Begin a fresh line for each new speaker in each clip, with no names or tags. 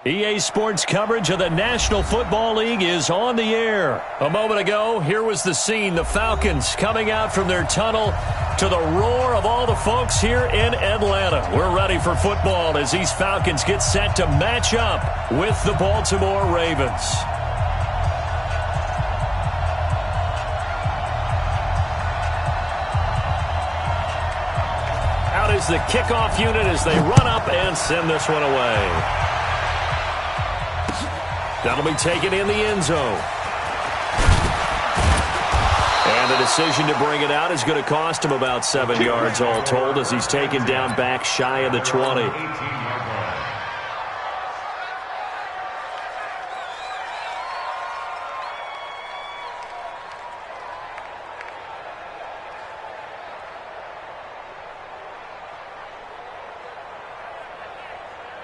EA Sports coverage of the National Football League is on the air. A moment ago, here was the scene. The Falcons coming out from their tunnel to the roar of all the folks here in Atlanta. We're ready for football as these Falcons get set to match up with the Baltimore Ravens. Out is the kickoff unit as they run up and send this one away. That'll be taken in the end zone. And the decision to bring it out is going to cost him about 7 yards all told as he's taken down back shy of the 20.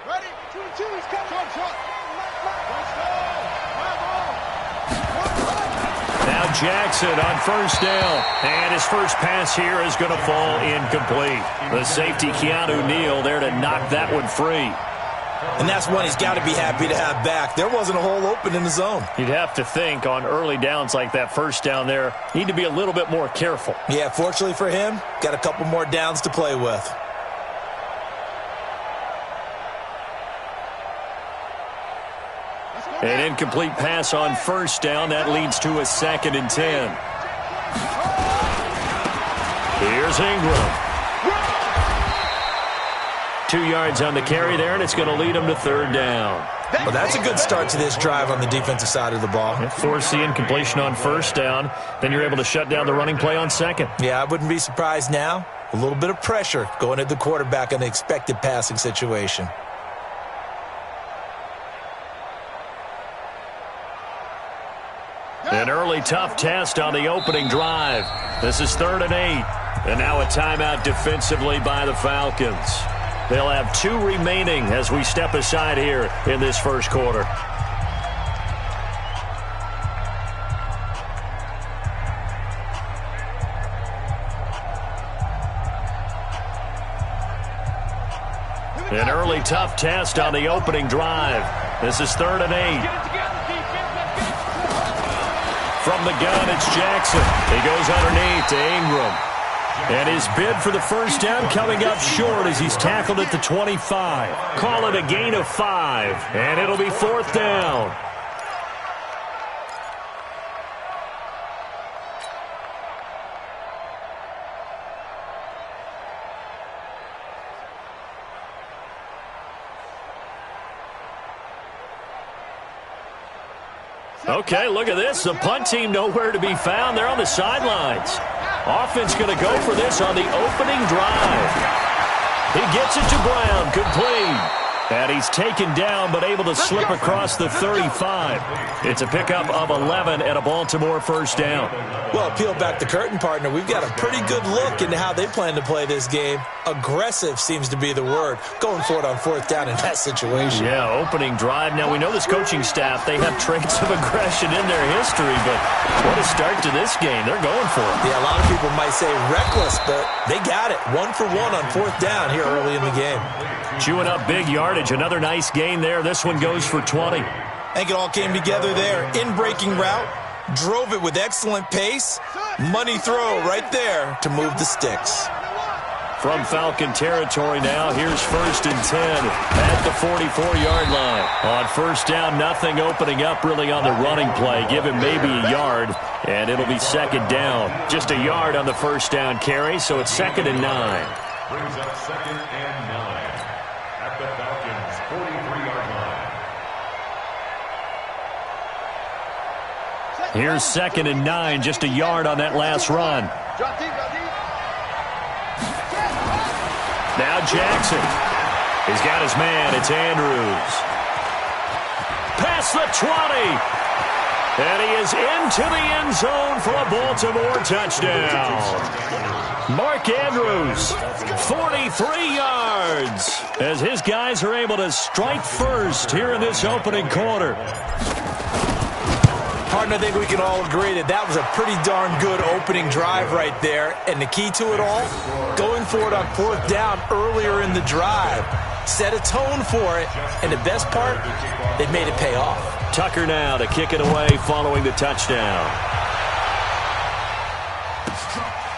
Ready, 2-2's catch on shot.
Now Jackson on first down. And his first pass here is going to fall incomplete. The safety, Keanu Neal, there to knock that one free.
And that's one he's got to be happy to have back. There wasn't a hole open in the zone.
You'd have to think on early downs like that first down there, need to be a little bit more careful.
Yeah, fortunately for him, got a couple more downs to play with.
An incomplete pass on first down. That leads to a 2nd and 10. Here's Ingram. 2 yards on the carry there, and it's going to lead him to 3rd down.
Well, that's a good start to this drive on the defensive side of the ball.
Force the incompletion on first down. Then you're able to shut down the running play on 2nd.
Yeah, I wouldn't be surprised now. A little bit of pressure going at the quarterback in the expected passing situation.
An early tough test on the opening drive. This is 3rd and 8. And now a timeout defensively by the Falcons. They'll have 2 remaining as we step aside here in this first quarter. An early tough test on the opening drive. This is 3rd and 8. From the gun, it's Jackson. He goes underneath to Ingram. And his bid for the first down coming up short as he's tackled at the 25. Call it a gain of 5, and it'll be 4th down. Okay, look at this. The punt team nowhere to be found. They're on the sidelines. Offense going to go for this on the opening drive. He gets it to Brown, complete. And he's taken down but able to slip across the 35. It's a pickup of 11 and a Baltimore first down.
Well, peel back the curtain, partner. We've got a pretty good look into how they plan to play this game. Aggressive seems to be the word. Going for it on 4th down in that situation.
Yeah, opening drive. Now, we know this coaching staff, they have traits of aggression in their history, but what a start to this game. They're going for it.
Yeah, a lot of people might say reckless, but they got it. 1 for 1 on 4th down here early in the game.
Chewing up big yardage. Another nice gain there. This one goes for 20.
I think it all came together there. In-breaking route. Drove it with excellent pace. Money throw right there to move the sticks.
From Falcon territory now, here's 1st and 10 at the 44-yard line. On first down, nothing opening up really on the running play. Give him maybe a yard, and it'll be 2nd down. Just a yard on the first down carry, so it's 2nd and 9.
Brings up 2nd and 9 at the Falcons' 43-yard line.
Here's 2nd and 9, just a yard on that last run. Now Jackson. He's got his man. It's Andrews. Past the 20. And he is into the end zone for a Baltimore touchdown. Mark Andrews, 43 yards, as his guys are able to strike first here in this opening quarter.
Partner, I think we can all agree that that was a pretty darn good opening drive right there. And the key to it all, going for it on fourth down earlier in the drive. Set a tone for it, and the best part, they've made it pay off.
Tucker now to kick it away following the touchdown.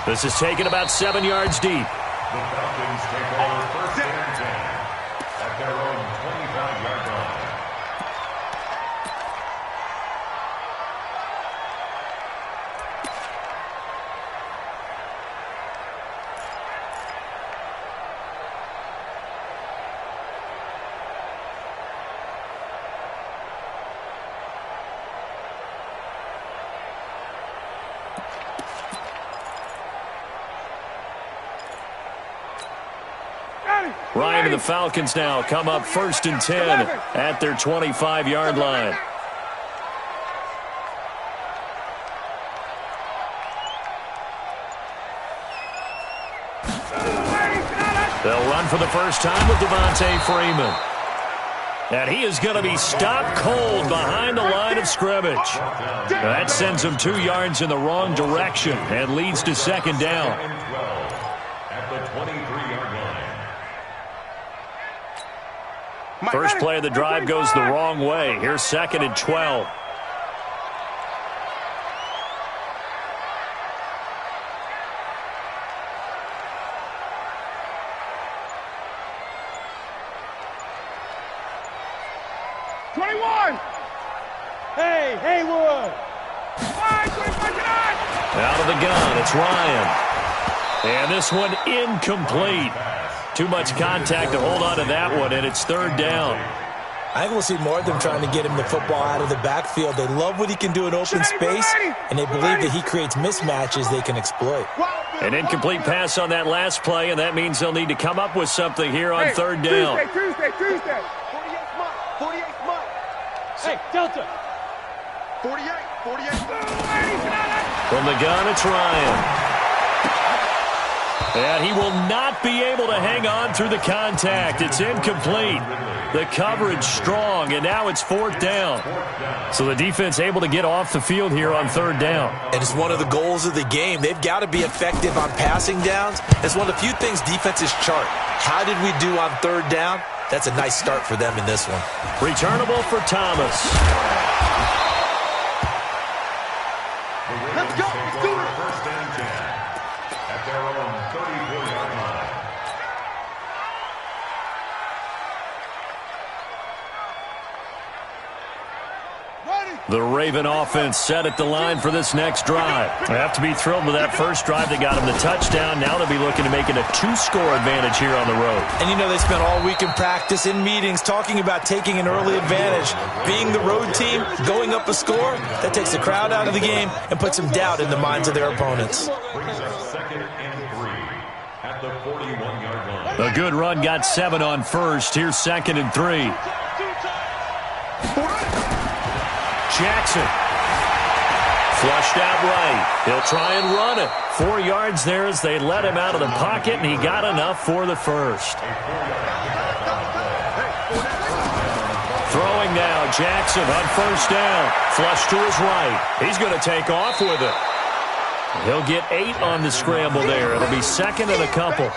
This is taken about 7 yards deep.
The Falcons take over first and 10 at their own 25-yard line.
Ryan and the Falcons now come up first and 10 at their 25-yard line. They'll run for the first time with Devontae Freeman. And he is going to be stopped cold behind the line of scrimmage. That sends him 2 yards in the wrong direction and leads to second down.
At the 23-yard line.
First play of the drive goes the wrong way. Here's second and 12.
Hey, Haywood!
Out of the gun, it's Ryan. And this one incomplete. Too much contact to hold on to that one, and it's third down.
I think we'll see more of them trying to get him the football out of the backfield. They love what he can do in open space, and they believe that he creates mismatches they can exploit.
An incomplete pass on that last play, and that means they'll need to come up with something here on third down.
Tuesday. 48th month. Hey, Delta. 48.
From the gun, it's Ryan. And he will not be able to hang on through the contact. It's incomplete. The coverage strong, and now it's fourth down. So the defense able to get off the field here on third down.
And it's one of the goals of the game. They've got to be effective on passing downs. It's one of the few things defenses chart. How did we do on third down? That's a nice start for them in this one.
Returnable for Thomas.
Let's go. Let's do it.
First and 10 at their own 34-yard line.
The Raven offense set at the line for this next drive. They have to be thrilled with that first drive that got them the touchdown. Now they'll be looking to make it a 2-score advantage here on the road.
And you know they spent all week in practice, in meetings, talking about taking an early advantage. Being the road team, going up a score, that takes the crowd out of the game and puts some doubt in the minds of their opponents.
Brings up second and 3 at the 41-yard line.
A good run got 7 on first. Here's second and 3. Jackson. Flushed out right. He'll try and run it. 4 yards there as they let him out of the pocket, and he got enough for the first. Throwing now, Jackson on first down. Flush to his right. He's going to take off with it. He'll get 8 on the scramble there. It'll be second and a couple.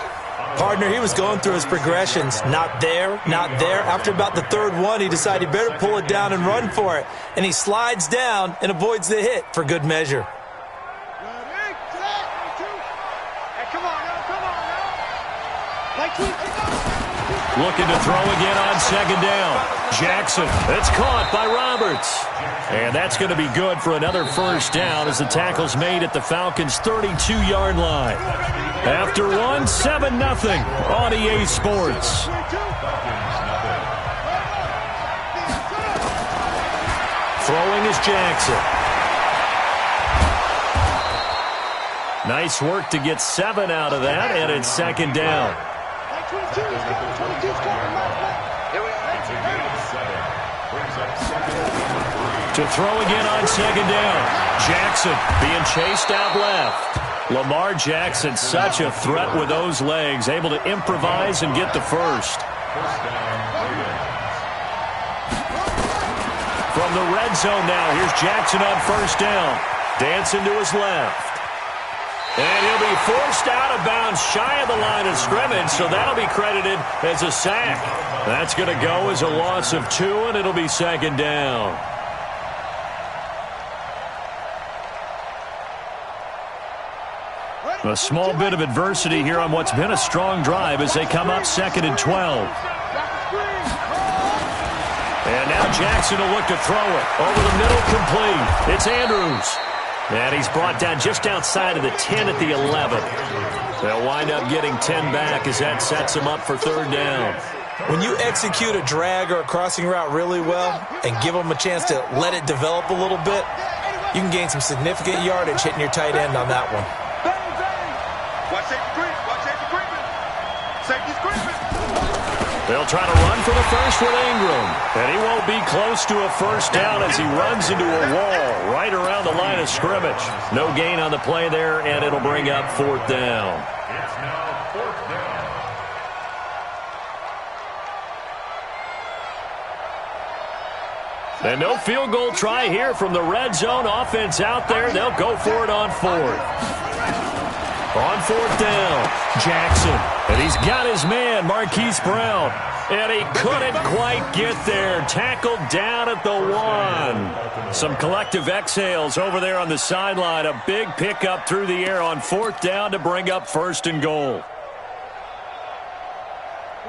Partner, he was going through his progressions. Not there, not there. After about the third one, he decided he better pull it down and run for it. And he slides down and avoids the hit for good measure.
Looking to throw again on second down. Jackson, it's caught by Roberts. And that's going to be good for another first down as the tackle's made at the Falcons' 32-yard line. After one, 7-0 on EA Sports. Throwing is Jackson. Nice work to get 7 out of that, and it's second down. To throw again on second down. Jackson being chased out left. Lamar Jackson, such a threat with those legs, able to improvise and get the first. From the red zone now, here's Jackson on first down. Dancing to his left. And he'll be forced out of bounds shy of the line of scrimmage, so that'll be credited as a sack. That's going to go as a loss of 2, and it'll be second down. A small bit of adversity here on what's been a strong drive as they come up 2nd and 12. And now Jackson will look to throw it. Over the middle, complete. It's Andrews. And he's brought down just outside of the 10 at the 11. They'll wind up getting 10 back as that sets them up for third down.
When you execute a drag or a crossing route really well and give them a chance to let it develop a little bit, you can gain some significant yardage hitting your tight end on that one.
Watch safety creep. Watch safety creeping. Safety's creeping.
They'll try to run for the first with Ingram. And he won't be close to a first down as he runs into a wall right around the line of scrimmage. No gain on the play there, and it'll bring up 4th down.
It's now 4th down.
And no field goal try here from the red zone. Offense out there. They'll go for it on 4th. On 4th down, Jackson. And he's got his man, Marquise Brown. And he couldn't quite get there. Tackled down at the 1. Some collective exhales over there on the sideline. A big pickup through the air on 4th down to bring up 1st and goal.
Here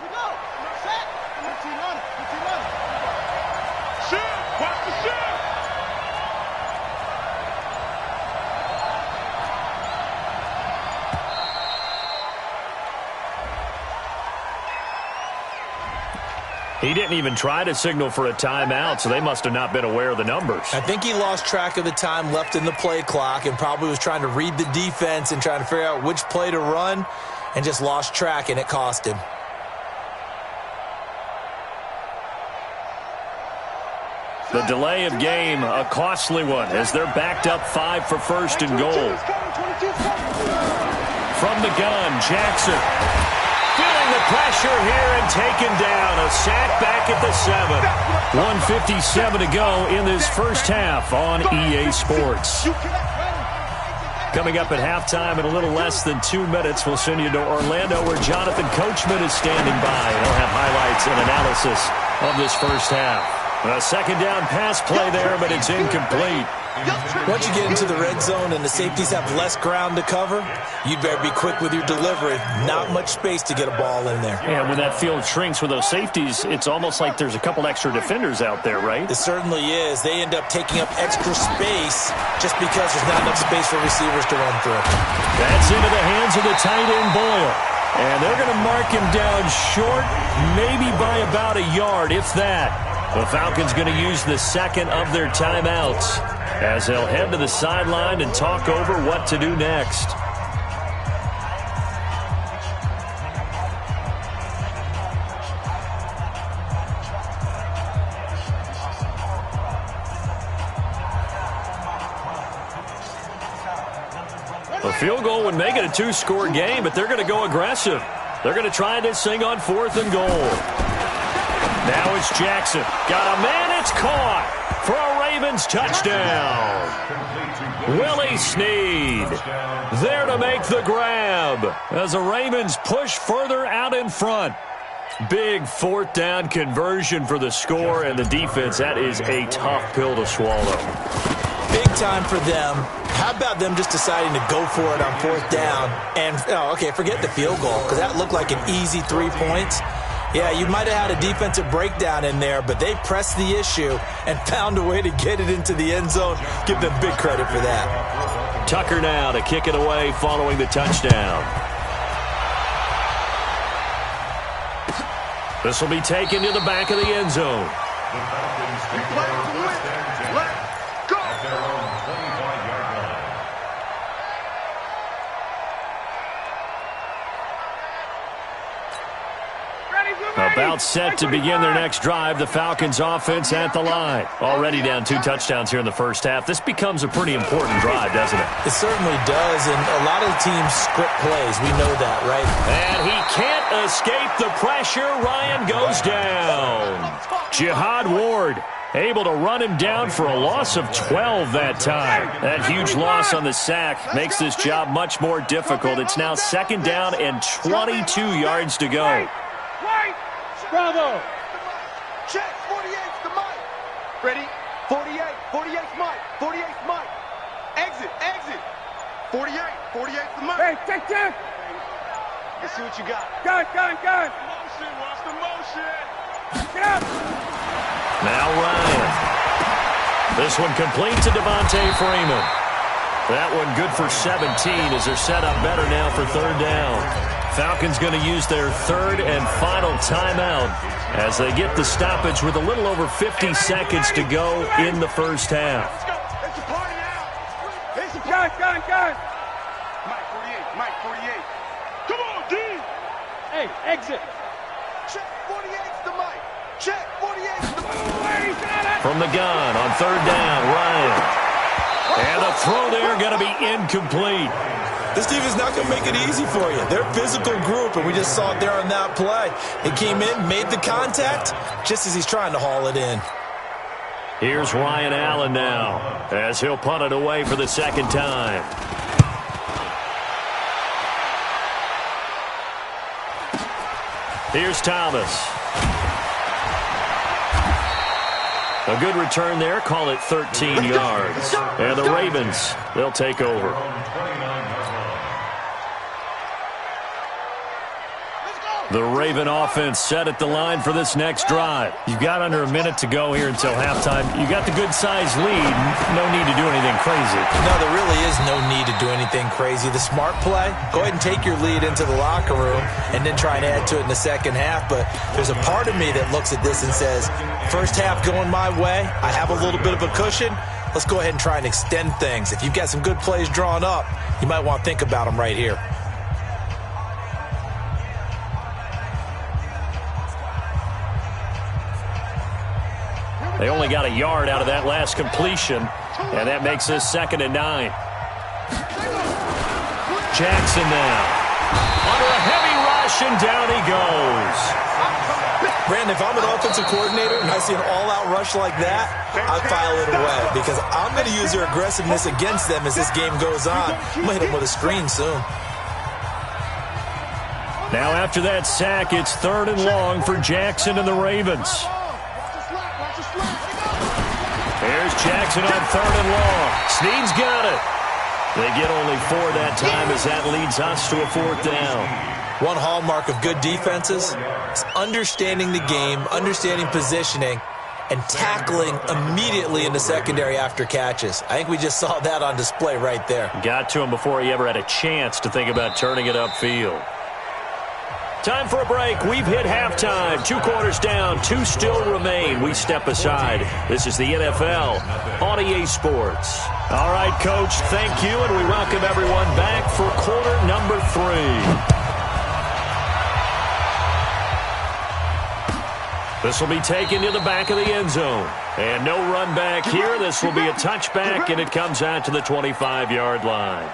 we go. Set. 15 on it. 15 on it. Shoot. Watch the shoot.
He didn't even try to signal for a timeout, so they must have not been aware of the numbers.
I think he lost track of the time left in the play clock and probably was trying to read the defense and trying to figure out which play to run and just lost track, and it cost him.
The delay of game, a costly one, as they're backed up 5 for 1st and goal. From the gun, Jackson. Feeling the pressure here and taken down. A sack back at the 7. 1:57 to go in this first half on EA Sports. Coming up at halftime in a little less than 2 minutes, we'll send you to Orlando where Jonathan Coachman is standing by. He'll have highlights and analysis of this first half. A second down pass play there, but it's incomplete.
Once you get into the red zone and the safeties have less ground to cover, you'd better be quick with your delivery. Not much space to get a ball in there.
Yeah, when that field shrinks with those safeties, it's almost like there's a couple extra defenders out there, right?
It certainly is. They end up taking up extra space just because there's not enough space for receivers to run through.
That's into the hands of the tight end, Boyle. And they're going to mark him down short, maybe by about a yard, if that. The Falcons going to use the second of their timeouts as they'll head to the sideline and talk over what to do next. A field goal would make it a 2-score game, but they're going to go aggressive. They're going to try this thing on 4th and goal. Now it's Jackson. Got a man, it's caught for a Ravens touchdown. Willie Snead there to make the grab as the Ravens push further out in front. Big 4th down conversion for the score, and the defense, that is a tough pill to swallow.
Big time for them. How about them just deciding to go for it on 4th down? And, forget the field goal, because that looked like an easy 3 points. Yeah, you might have had a defensive breakdown in there, but they pressed the issue and found a way to get it into the end zone. Give them big credit for that.
Tucker now to kick it away following the touchdown. This will be taken to the back of the end zone.
The Falcons take over first and 10 at their own 25-yard line.
About set to begin their next drive. The Falcons offense at the line. Already down 2 touchdowns here in the first half. This becomes a pretty important drive, doesn't it?
It certainly does, and a lot of the teams script plays. We know that, right?
And he can't escape the pressure. Ryan goes down. Jihad Ward Able to run him down for a loss of 12 that time. That huge loss on the sack makes this job much more difficult. It's now 2nd down and 22 yards to go.
Bravo. Check. 48's the Mike. Ready? 48's Mike. 48's Mike. Exit. 48's the Mike. Hey, check. Let's see what you got. Gun. Motion. Watch the motion. Get up.
Now Ryan. This one complete to Devontae Freeman. That one good for 17 as they're set up better now for 3rd down. Falcons going to use their 3rd and final timeout as they get the stoppage with a little over 50 seconds to go in the first half.
It's a party out. It's a gun. Mike 48. Come on, D. Hey, exit. Check. 48's the Mike. Check. 48's the Mike.
From the gun on 3rd down, Ryan. And the throw there going to be incomplete.
This defense is not going to make it easy for you. They're a physical group, and we just saw it there on that play. He came in, made the contact, just as he's trying to haul it in.
Here's Ryan Allen now, as he'll punt it away for the 2nd time. Here's Thomas. A good return there. Call it 13 yards. And the Ravens, they'll take over. The Raven offense set at the line for this next drive. You've got under a minute to go here until halftime. You got the good-sized lead. No need to do anything crazy.
No, there really is no need to do anything crazy. The smart play, go ahead and take your lead into the locker room and then try and add to it in the second half. But there's a part of me that looks at this and says, first half going my way, I have a little bit of a cushion. Let's go ahead and try and extend things. If you've got some good plays drawn up, you might want to think about them right here.
They only got a yard out of that last completion, and that makes this 2nd and 9. Jackson now. Under a heavy rush, and down he goes.
Brandon, if I'm an offensive coordinator and I see an all-out rush like that, I file it away because I'm going to use their aggressiveness against them as this game goes on. I'm going to hit them with a screen soon.
Now after that sack, it's 3rd and long for Jackson and the Ravens. Here's Jackson on 3rd and long. Snead's got it. They get only 4 that time as that leads us to a 4th down.
One hallmark of good defenses is understanding the game, understanding positioning, and tackling immediately in the secondary after catches. I think we just saw that on display right there.
Got to him before he ever had a chance to think about turning it upfield. Time for a break. We've hit halftime. 2 quarters down. 2 still remain. We step aside. This is the NFL on EA Sports. All right, Coach, thank you, and we welcome everyone back for quarter number 3. This will be taken to the back of the end zone. And no run back here. This will be a touchback, and it comes out to the 25-yard line.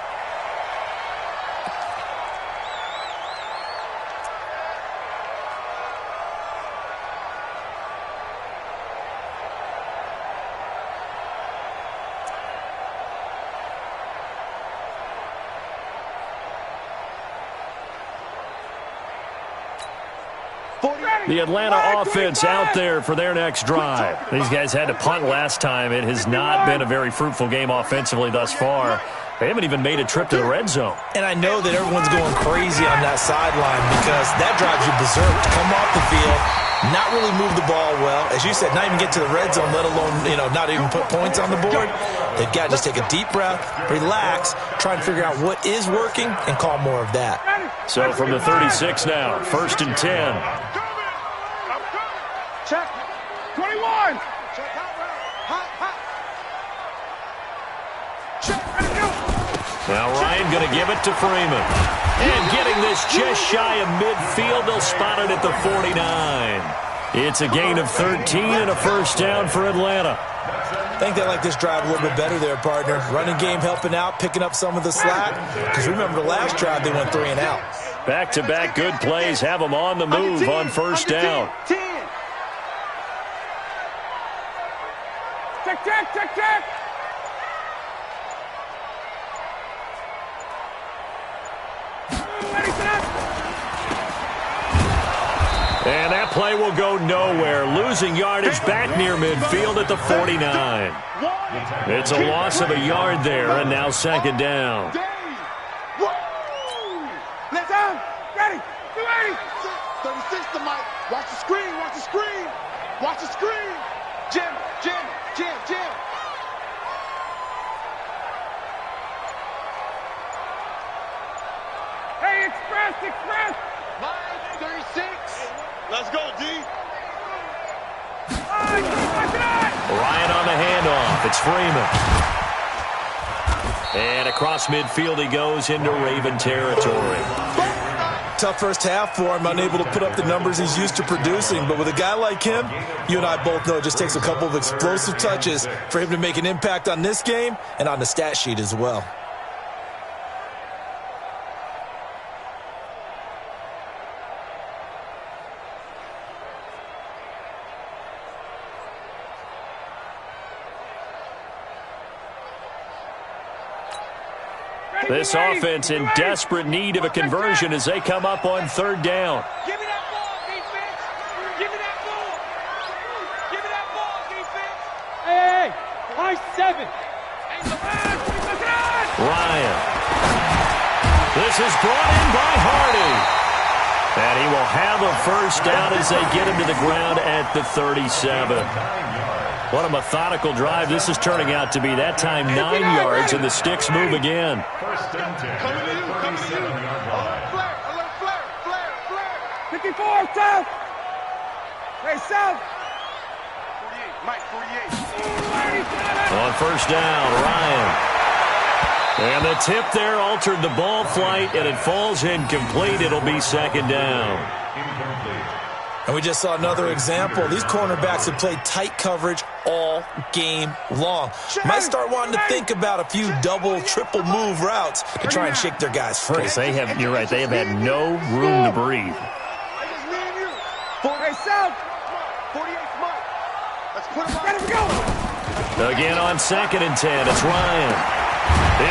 The Atlanta offense out there for their next drive. These guys had to punt last time. It has not been a very fruitful game offensively thus far. They haven't even made a trip to the red zone.
And I know that everyone's going crazy on that sideline because that drives you berserk to come off the field, not really move the ball well. As you said, not even get to the red zone, let alone, not even put points on the board. They've got to just take a deep breath, relax, try and figure out what is working, and call more of that.
So from the 36 now, 1st and 10.
Check. 21. Check hot. Check.
Now Ryan going to give it to Freeman. And getting this just shy of midfield, they'll spot it at the 49. It's a gain of 13 and a 1st down for Atlanta.
I think they like this drive a little bit better there, partner. Running game helping out, picking up some of the slack. Because remember the last drive, they went 3 and out.
Back-to-back good plays have them on the move on 1st down.
Check.
And that play will go nowhere. Losing yardage back near midfield at the 49. It's a loss of a yard there, and now second down.
Let's go. Ready. 36 to Mike. Watch the screen. Watch the screen. Jim. Hey, express. Line 36. Let's go, D.
Ryan on the handoff. It's Freeman. And across midfield he goes into Raven territory.
Tough first half for him, unable to put up the numbers he's used to producing. But with a guy like him, you and I both know it just takes a couple of explosive touches for him to make an impact on this game and on the stat sheet as well.
This offense in desperate need of a conversion as they come up on third down.
Give me that ball, defense. Give me that ball, defense. Hey, high 7.
Ryan. This is brought in by Hardy. And he will have a first down as they get him to the ground at the 37. What a methodical drive this is turning out to be. That time 9 yards, and the sticks move again.
First and 10.
Coming to you.
37-yard line.
Flare. 54, south. Hey, south. 48, Mike, 48.
On first down, Ryan. And the tip there altered the ball flight, and it falls incomplete. It'll be second down.
Incomplete.
And we just saw another example. These cornerbacks have played tight coverage all game long. Might start wanting to think about a few double, triple move routes to try and shake their guys free.
Because you're right, they have had no room to breathe. Again on second and 10, it's Ryan.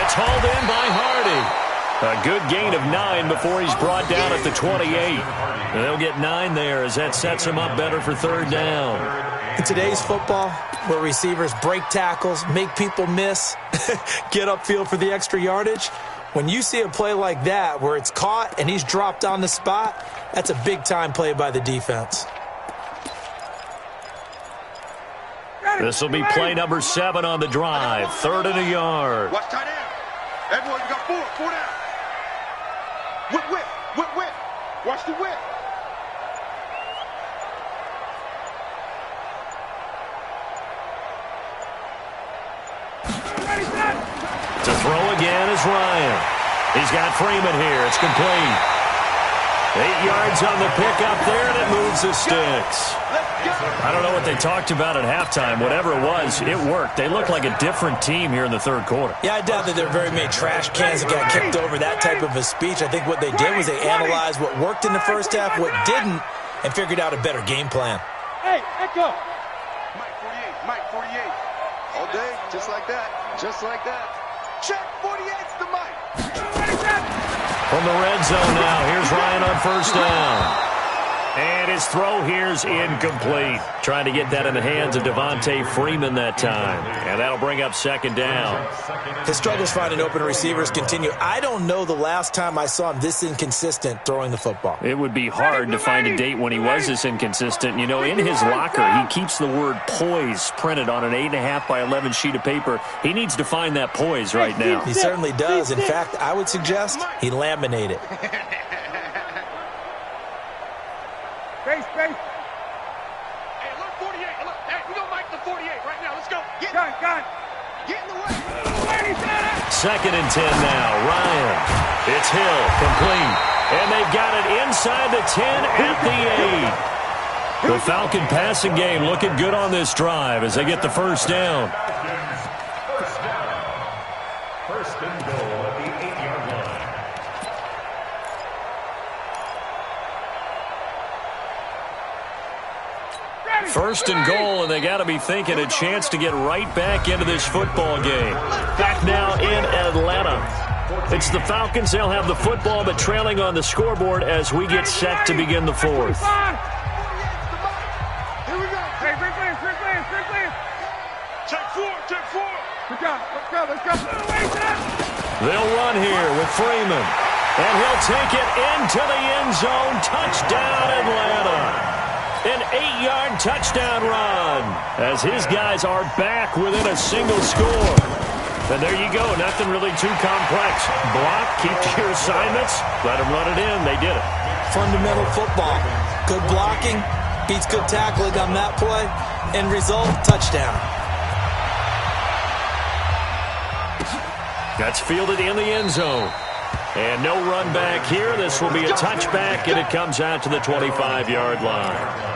It's hauled in by Hardy. A good gain of 9 before he's brought down at the 28. And they'll get 9 there as that sets him up better for third down.
In today's football, where receivers break tackles, make people miss, get upfield for the extra yardage, when you see a play like that where it's caught and he's dropped on the spot, that's a big-time play by the defense.
This will be play number 7 on the drive. 3rd and a yard.
Watch tight end. Everyone, you got 4 down. Whip. Watch the whip.
To throw again is Ryan. He's got Freeman here. It's complete. 8 yards on the pickup there, and it moves the sticks. I don't know what they talked about at halftime. Whatever it was, it worked. They look like a different team here in the third quarter.
Yeah, I doubt that there are very many trash cans that got kicked over, that type of a speech. I think what they did was they analyzed what worked in the first half, what didn't, and figured out a better game plan.
Hey, echo. Mike 48. All day, just like that. Check 48's the Mike.
From the red zone now, here's Ryan on first down. And his throw here's incomplete. Trying to get that in the hands of Devontae Freeman that time. And that'll bring up second down.
His struggles finding open receivers continue. I don't know the last time I saw him this inconsistent throwing the football.
It would be hard to find a date when he was this inconsistent. You know, in his locker, he keeps the word poise printed on an 8.5 by 11 sheet of paper. He needs to find that poise right now.
He certainly does. In fact, I would suggest he laminate it.
Space. Hey, look, 48. Look, hey, we gonna Mike the 48 right now. Let's go. Gun. Get in the way.
Second and 10 now. Ryan. It's Hill. Complete. And they've got it inside the 10 at the 8. The Falcon passing game looking good on this drive as they get the first down.
First and goal at the 8-yard line.
First and goal, and they got to be thinking a chance to get right back into this football game. Back now in Atlanta. It's the Falcons. They'll have the football, but trailing on the scoreboard as we get set to begin the fourth.
Here we go. Hey, break lane. Check four. Let's go.
They'll run here with Freeman. And he'll take it into the end zone. Touchdown, Atlanta. An 8-yard touchdown run as his guys are back within a single score. And there you go. Nothing really too complex. Block, keep to your assignments. Let them run it in. They did it.
Fundamental football. Good blocking beats good tackling on that play. End result, touchdown.
That's fielded in the end zone. And no run back here. This will be a touchback, and it comes out to the 25-yard line.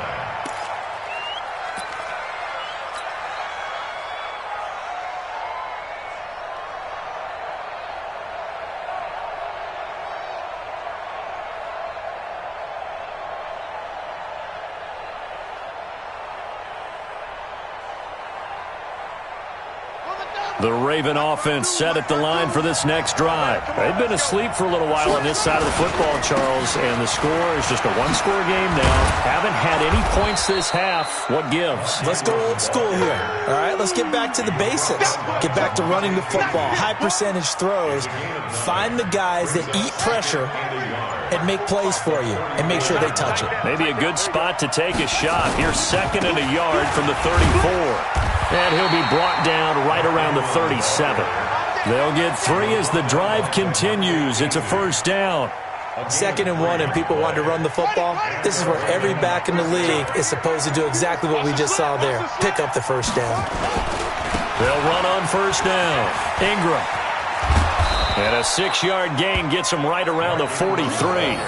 The Raven offense set at the line for this next drive. They've been asleep for a little while on this side of the football, Charles, and the score is just a one-score game now. Haven't had any points this half. What gives?
Let's go old school here. All right, let's get back to the basics. Get back to running the football, high percentage throws. Find the guys that eat pressure and make plays for you and make sure they touch it.
Maybe a good spot to take a shot. Here's 2nd and a yard from the 34. And he'll be brought down right around the 37. They'll get 3 as the drive continues. It's a first down.
2nd and 1 and people want to run the football. This is where every back in the league is supposed to do exactly what we just saw there. Pick up the first down.
They'll run on first down. Ingram. And a 6-yard gain gets him right around the 43.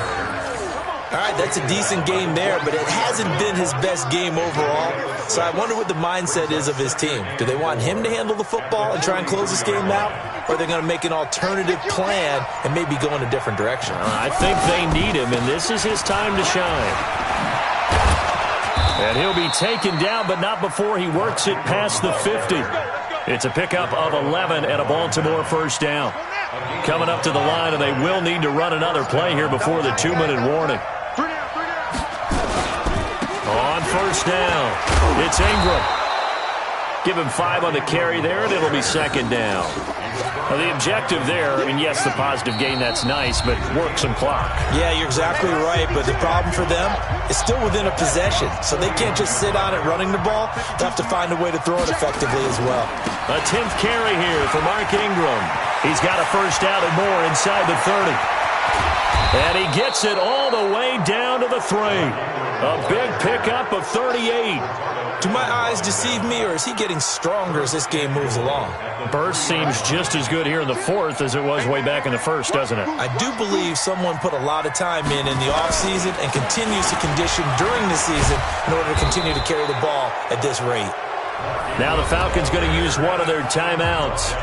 All right, that's a decent game there, but it hasn't been his best game overall. So I wonder what the mindset is of his team. Do they want him to handle the football and try and close this game out? Or are they going to make an alternative plan and maybe go in a different direction?
I think they need him, and this is his time to shine. And he'll be taken down, but not before he works it past the 50. It's a pickup of 11 and a Baltimore first down. Coming up to the line, and they will need to run another play here before the 2-minute warning. On first down, it's Ingram. Give him 5 on the carry there, and it'll be 2nd down. Well, the objective there, I mean, yes, the positive gain, that's nice, but work some clock.
Yeah, you're exactly right, but the problem for them is still within a possession, so they can't just sit on it running the ball. They'll have to find a way to throw it effectively as well.
A 10th carry here for Mark Ingram. He's got a first down and more inside the 30. And he gets it all the way down to the 3. A big pickup of 38.
Do my eyes deceive me, or is he getting stronger as this game moves along?
Burst seems just as good here in the 4th as it was way back in the 1st, doesn't it?
I do believe someone put a lot of time in the offseason and continues to condition during the season in order to continue to carry the ball at this rate.
Now the Falcons going to use one of their timeouts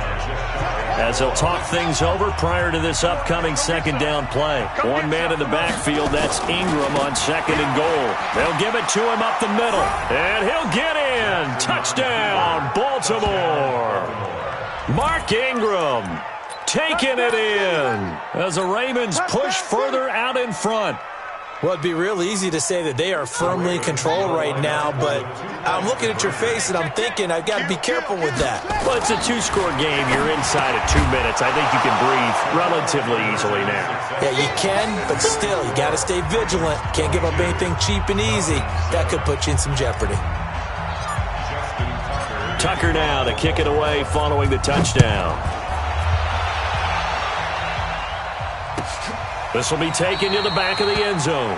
as they'll talk things over prior to this upcoming 2nd down play. One man in the backfield, that's Ingram on 2nd and goal. They'll give it to him up the middle, and he'll get in. Touchdown, Baltimore. Mark Ingram taking it in as the Ravens push further out in front.
Well, it'd be real easy to say that they are firmly in control right now, but I'm looking at your face and I'm thinking I've got to be careful with that.
Well, it's a 2-score game. You're inside of 2 minutes. I think you can breathe relatively easily now.
Yeah, you can, but still, you got to stay vigilant. Can't give up anything cheap and easy. That could put you in some jeopardy.
Tucker now to kick it away following the touchdown. This will be taken to the back of the end zone.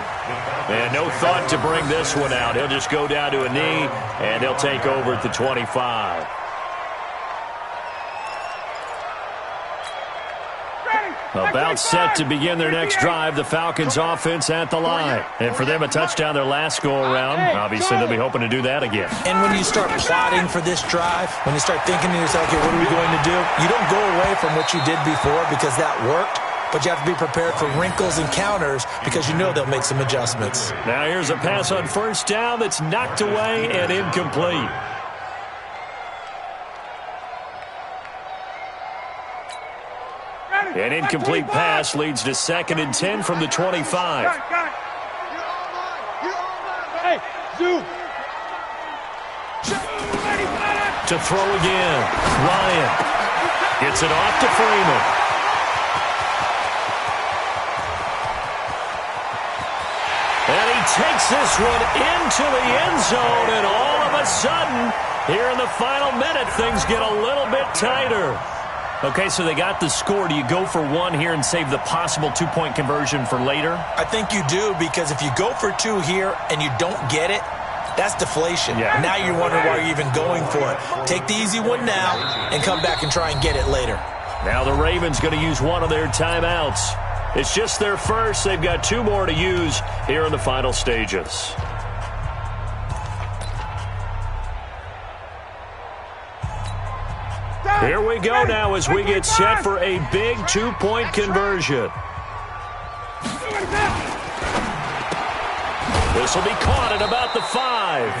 And no thought to bring this one out. He'll just go down to a knee, and he'll take over at the 25. About set to begin their next drive, the Falcons offense at the line. And for them, a touchdown their last go-around. Obviously, they'll be hoping to do that again.
And when you start plotting for this drive, when you start thinking to yourself, okay, what are we going to do? You don't go away from what you did before because that worked. but you have to be prepared for wrinkles and counters because you know they'll make some adjustments.
Now here's a pass on first down that's knocked away and incomplete. An incomplete pass leads to 2nd and 10 from the 25.
Hey, Zoo.
To throw again. Ryan gets it off to Freeman. And he takes this one into the end zone, and all of a sudden, here in the final minute, things get a little bit tighter. Okay, so they got the score. Do you go for one here and save the possible two-point conversion for later?
I think you do, because if you go for two here and you don't get it, that's deflation.
Yeah.
Now you're wondering why you're even going for it. Take the easy one now and come back and try and get it later.
Now the Ravens going to use one of their timeouts. It's just their first. They've got 2 more to use here in the final stages. Here we go now as we get set for a big 2-point conversion. This will be caught at about the 5.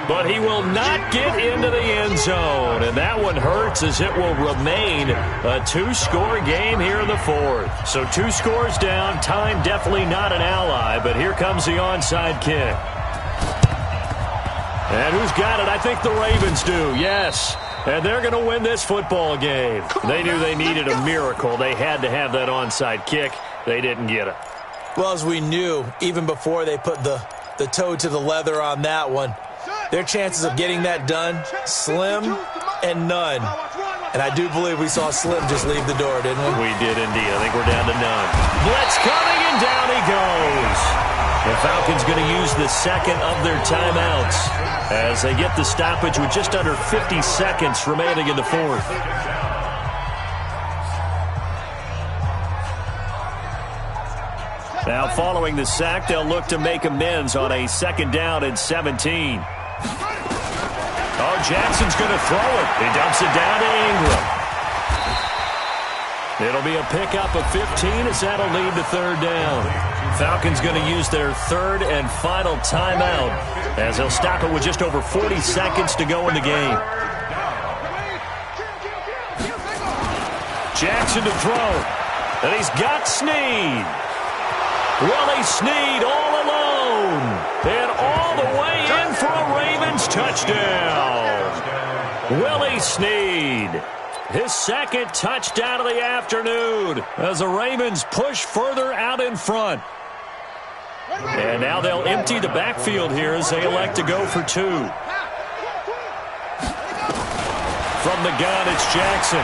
But he will not get into the end zone. And that one hurts as it will remain a 2-score game here in the 4th. So 2 scores down. Time definitely not an ally. But here comes the onside kick. And who's got it? I think the Ravens do. Yes. And they're going to win this football game. They knew they needed a miracle. They had to have that onside kick. They didn't get it.
Well, as we knew, even before they put the toe to the leather on that one, their chances of getting that done, slim and none. And I do believe we saw Slim just leave the door, didn't we?
We did indeed. I think we're down to none. Blitz coming, and down he goes. The Falcons going to use the second of their timeouts as they get the stoppage with just under 50 seconds remaining in the 4th. Now, following the sack, they'll look to make amends on a 2nd down and 17. Oh, Jackson's going to throw it. He dumps it down to Ingram. It'll be a pickup of 15 as that'll lead to 3rd down. Falcons going to use their 3rd and final timeout as they'll stop it with just over 40 seconds to go in the game. Jackson to throw. And he's got Snead. Willie Snead all alone. And all the way in for a Ravens touchdown. Willie Snead. His 2nd touchdown of the afternoon as the Ravens push further out in front. And now they'll empty the backfield here as they elect to go for 2. From the gun, it's Jackson.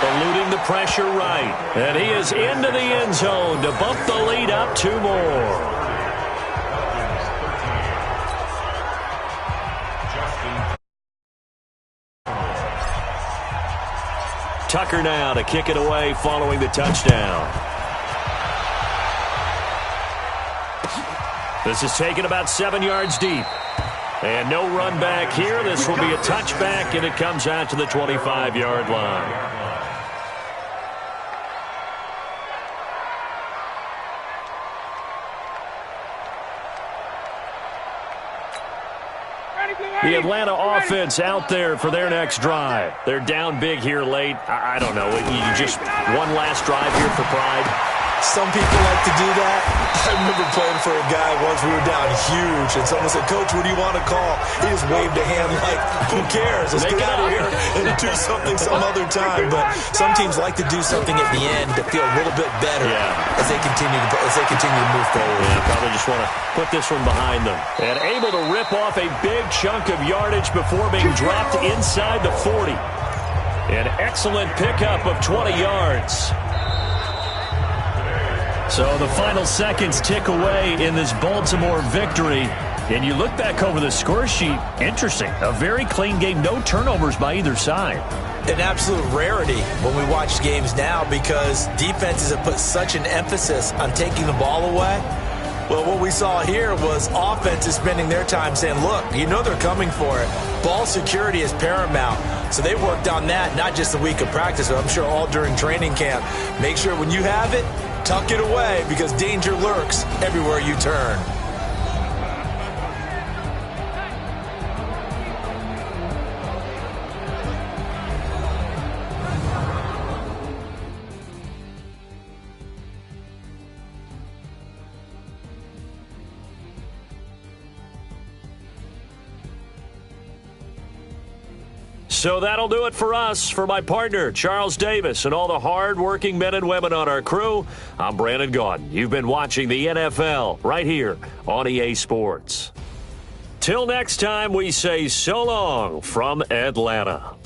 Eluding the pressure right. And he is into the end zone to bump the lead up 2 more. Tucker now to kick it away following the touchdown. This is taken about 7 yards deep. And no run back here. This will be a touchback, and it comes out to the 25-yard line. The Atlanta offense out there for their next drive. They're down big here late. I don't know. You just one last drive here for pride.
Some people like to do that. I remember playing for a guy once. We were down huge, and someone said, "Coach, what do you want to call?" He just waved a hand like, "Who cares? Let's get out of here and do something some other time." But some teams like to do something at the end to feel a little bit better as they continue to move forward.
Yeah, probably just want to put this one behind them. And able to rip off a big chunk of yardage before being dropped inside the 40. An excellent pickup of 20 yards. So the final seconds tick away in this Baltimore victory. And you look back over the score sheet, interesting. A very clean game, no turnovers by either side.
An absolute rarity when we watch games now because defenses have put such an emphasis on taking the ball away Well, what we saw here was offenses spending their time saying, look, you know they're coming for it. Ball security is paramount. So they worked on that, not just the week of practice, but I'm sure all during training camp. Make sure when you have it, tuck it away because danger lurks everywhere you turn.
So that'll do it for us. For my partner, Charles Davis, and all the hard-working men and women on our crew, I'm Brandon Gaudin. You've been watching the NFL right here on EA Sports. Till next time, we say so long from Atlanta.